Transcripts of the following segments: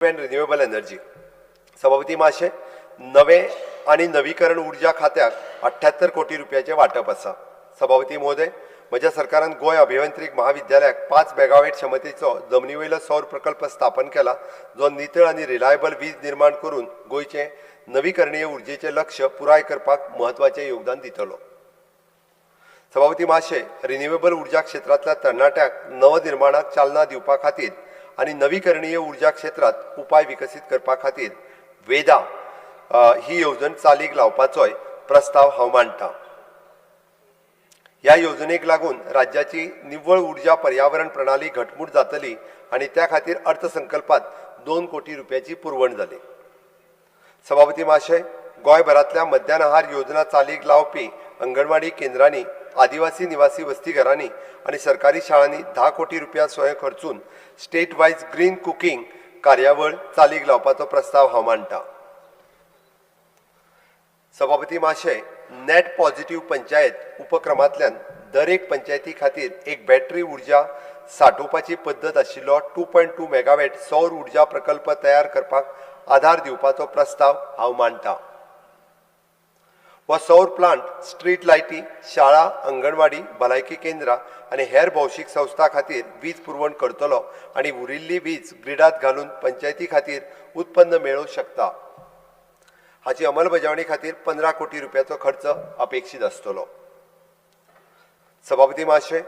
Renewable energy सभापती माशे नवे आणि नवीकरण ऊर्जा खात्याक 78 कोटी रुपयाचे वाटप आसा। सभापती महोदय, म्हज्या सरकारान गोय अभियांत्रिक महाविद्यालयाक 5 मेगावॅट क्षमतेचो जमनीवयलो सौर प्रकल्प स्थापन केला, जो नितळ आणि रिलायबल वीज निर्माण करून गोयचे नवीकरणीय ऊर्जेचे लक्ष्य पुराय करपाक महत्वाचे योगदान दितलो। सभापती माशे रिन्युएबल ऊर्जा क्षेत्रातल्या तरणाट्याक नवनिर्माणाक चालना दिवपा खातीर आणि नवीकरणीय ऊर्जा क्षेत्रात उपाय विकसित करपा खातीर वेदा ही योजना चालीक लावपाचोय प्रस्ताव हांव मांडटां। ह्या योजनेक लागून राज्याची निव्वळ ऊर्जा पर्यावरण प्रणाली घटमूट जातली आणि त्या खातीर अर्थसंकल्पात 2 कोटी रुपयाची पुरवण जाली। सभापती माशय, गोंयभरांतल्या मध्यान आहार योजना चालीक लावपी अंगणवाडी केंद्रांनी, आदिवासी निवासी वसतिगरांनी आणि सरकारी शाळांनी 10 कोटी रुपया स्वयं खर्चून स्टेट वाइज ग्रीन कुकिंग कार्यावळ चालीक लावपाचो प्रस्ताव हांव मांडटां। सभापती माशय, नेट पॉझिटिव्ह पंचायत उपक्रमांतल्यान दर एक पंचायती खातीर एक बॅटरी उर्जा साठोवपाची पद्दत आशिल्लो 2.2 मेगावॅट सौर उर्जा प्रकल्प तयार करपाक आधार दिवपाचो प्रस्ताव हांव मांडटां। हो सौर प्लांट स्ट्रीट लायटी, शाळा, अंगणवाडी, भलायकी केंद्रां आणि हेर भौशीक संस्था खातीर वीज पुरवण करतलो आणि उरिल्ली वीज ग्रिडात घालून पंचायती खातीर उत्पन्न मेळोवंक शकता। हाची अंमलबजावणी खातीर 15 कोटी रुपयाचो खर्च अपेक्षित आसतलो। सभापती माशय,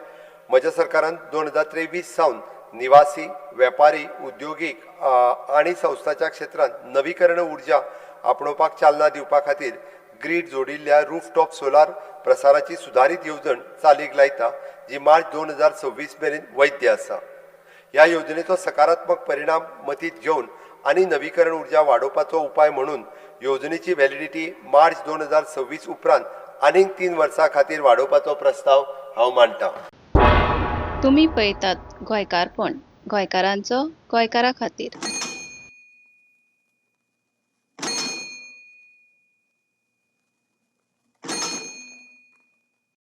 म्हज्या सरकारान 2023 सावन निवासी, वेपारी, उद्योगीक आणि संस्थाच्या क्षेत्रांत नवीकरण ऊर्जा आपणोवपाक चालना दिवपा खातीर ग्रीड जोडिल्ल्या रूफटॉप सोलार प्रसाराची सुधारित येवजण चालीक लायता, जी मार्च 2026 मेरेन वैध आसा। ह्या योजनेचो सकारात्मक परिणाम मतींत घेवन आणि नवीकरण ऊर्जा वाडोवपाचो उपाय म्हणून योजनेची व्हॅलिडिटी मार्च 2026 उपरांत आनीक 3 वर्सां खातीर वाडोवपाचो प्रस्ताव हांव मांडटां। तुम्ही पळयतात गोंयकारपण, गोंयकारांचो गोंयकारा खातीर।